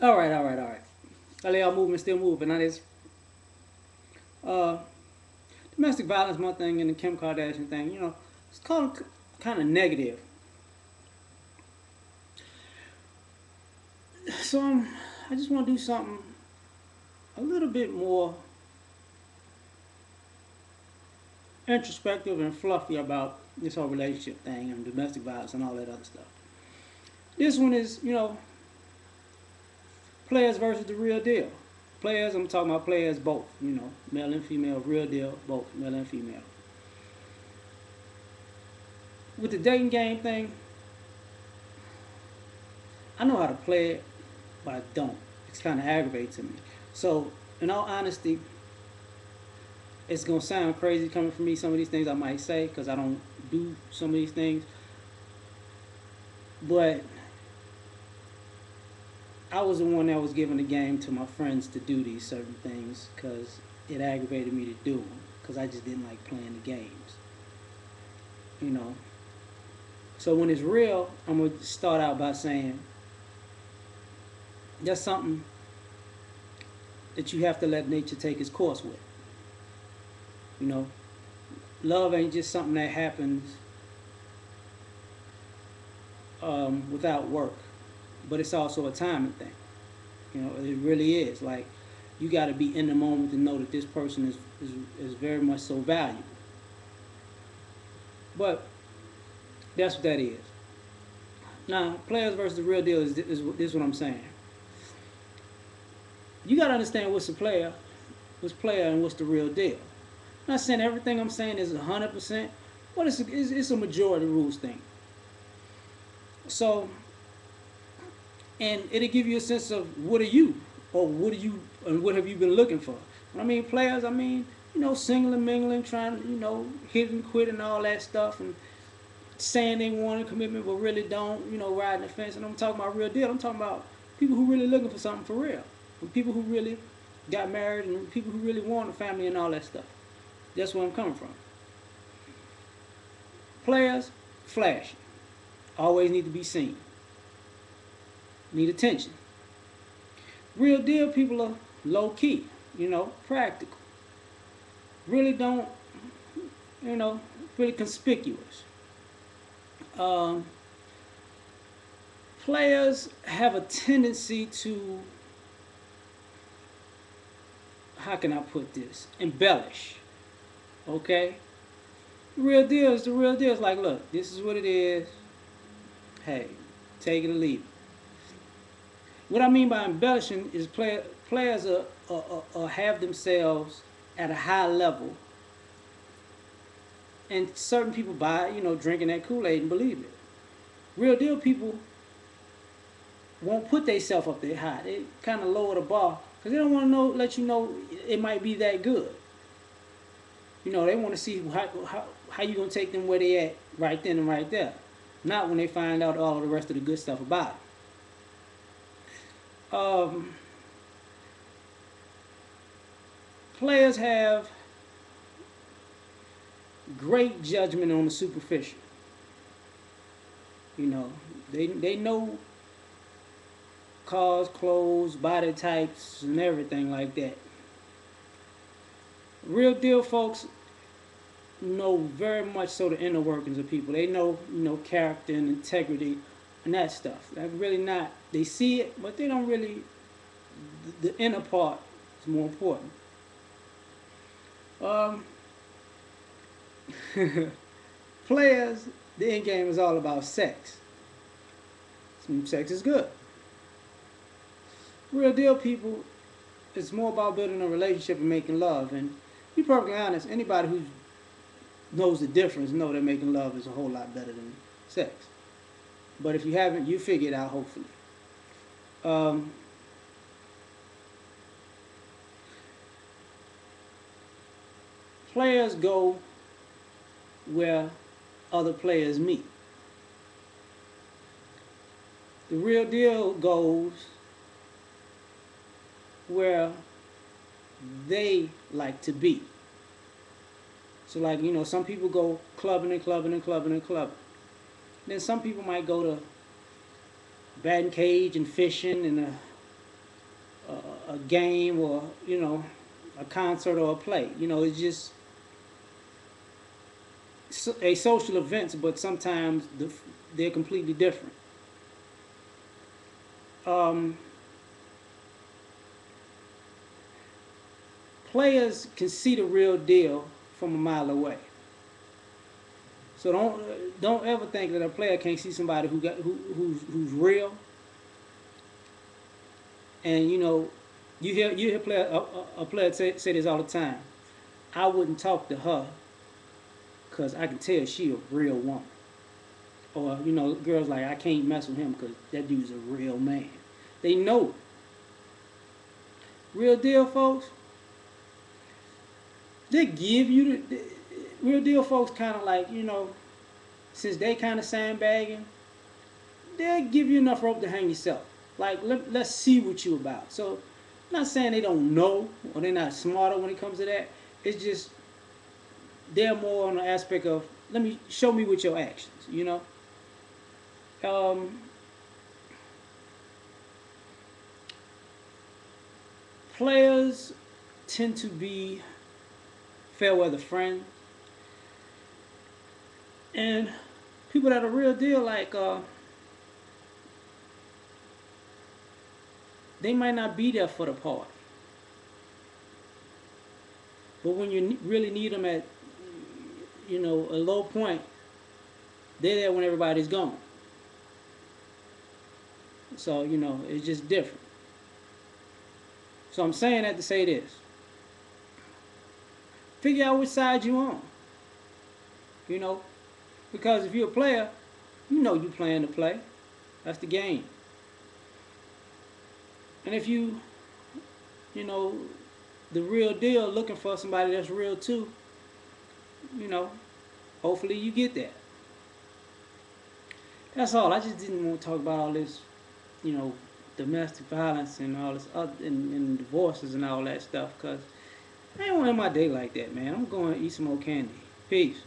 All right, all right, all right. L.A.R movement still moving. That is uh, domestic violence, my thing, and the Kim Kardashian thing. It's kind of negative. So I just want to do something a little bit more introspective and fluffy about this whole relationship thing and domestic violence and all that other stuff. This one is, players versus the real deal. Players, I'm talking about players both, male and female, real deal, both, male and female. With the dating game thing, I know how to play it, but I don't. It's kind of aggravating to me. So, in all honesty, it's gonna sound crazy coming from me. Some of these things I might say because I don't do some of these things, but I was the one that was giving the game to my friends to do these certain things because it aggravated me to do them because I just didn't like playing the games, you know. So when it's real, I'm gonna start out by saying that's something that you have to let nature take its course with. You know, love ain't just something that happens without work, but it's also a timing thing. It really is. Like, you got to be in the moment to know that this person is very much so valuable. But that's what that is. Now, players versus the real deal is what I'm saying. You got to understand what's player, and what's the real deal. I'm not saying everything I'm saying is 100%, but it's a majority rules thing. So, and it'll give you a sense of what are you, or what are you, and what have you been looking for. When I mean players, I mean singling, mingling, trying to hit and quit and all that stuff, and saying they want a commitment but really don't. Riding the fence. And I'm talking about real deal. I'm talking about people who really looking for something for real, and people who really got married, and people who really want a family and all that stuff. That's where I'm coming from. Players, flash, always need to be seen, need attention. Real deal people are low key, practical. Really don't, really conspicuous. Um, Players have a tendency to, how can I put this, embellish. Okay? Real deal is the real deal. It's like, look, this is what it is. Hey, take it or leave it. What I mean by embellishing is players have themselves at a high level, and certain people buy, drinking that Kool-Aid and believe it. Real deal people won't put themselves up there high. They kind of lower the bar because they don't want to let you know it might be that good. They want to see how you gonna take them where they at right then and right there, not when they find out all the rest of the good stuff about it. Players have great judgment on the superficial. You know, they know cars, clothes, body types, and everything like that. Real deal folks know very much so the inner workings of people. They know, character and integrity and that stuff. That's really not. They see it, but they don't really. The inner part is more important. Um, Players, the end game is all about sex. Sex is good. Real deal people, it's more about building a relationship and making love. And to be perfectly honest, anybody who knows the difference know that making love is a whole lot better than sex. But if you haven't, you figure it out, hopefully. Um, Players go where other players meet. The real deal goes where they like to be. So, like, some people go clubbing and clubbing and clubbing and clubbing. Then some people might go to batting cage and fishing and a game or a concert or a play. It's just a social events, but sometimes they're completely different. Um, Players can see the real deal from a mile away. So don't ever think that a player can't see somebody who's real. And you hear a player say this all the time. I wouldn't talk to her because I can tell she a real woman. Or girls like I can't mess with him because that dude's a real man. They know real deal, folks. They give you the real deal, folks. Kind of like since they kind of sandbagging, they'll give you enough rope to hang yourself. Like let's see what you about. So I'm not saying they don't know or they're not smarter when it comes to that. It's just they're more on the aspect of let me show me with your actions. Um, Players tend to be fair weather friends, and people that are real deal, like they might not be there for the party, but when you really need them at a low point, they're there when everybody's gone. So it's just different. So I'm saying that to say this: figure out which side you on. You know, because if you're a player, you playing the play. That's the game. And if you know, the real deal, looking for somebody that's real too, you know, hopefully you get that. That's all. I just didn't want to talk about all this, you know, domestic violence and all this other and divorces and all that stuff because I ain't want to end my day like that, man. I'm going to eat some more candy. Peace.